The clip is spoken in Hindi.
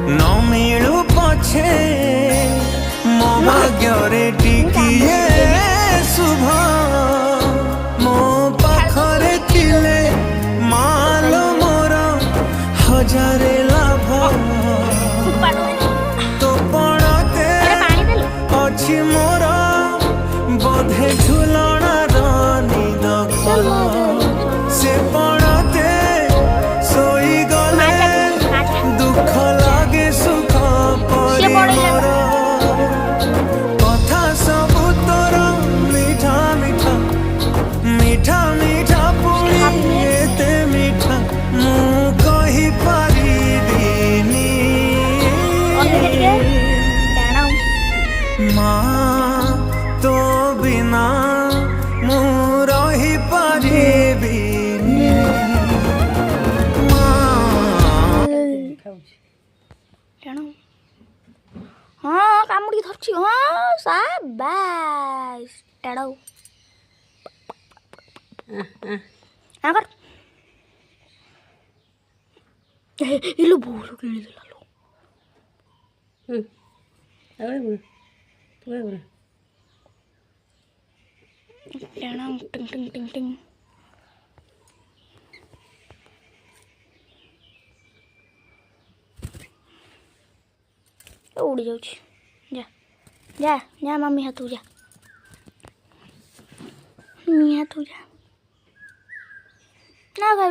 न मिलू पछे मो भाग्य टिकिए शुभ मो पाखरे थिले मालो मोर हजारे लाभ तो पड़ते अच्छी मोर बोधे झुलना निद खोल से पड़ते सोई गले दुख लागे सुख परी मोर कथा सबु तोर मीठा मीठा मीठा मीठा पुणी एते मीठा मु कहि पारिबिनी माँ तो बिना मु रही पारिबिनी हाँ कामुड़ी धरछि हाँ शाबाश टाड़ाऊ आकर इलो बोलो किली दिला लो अरे बोल तू बोल टाणाऊ टिंग टिंग टिंग टिंग उड़ जाऊँ जा जा जा मम्मी हाथ जा मम्मी हाथ जा ना भाई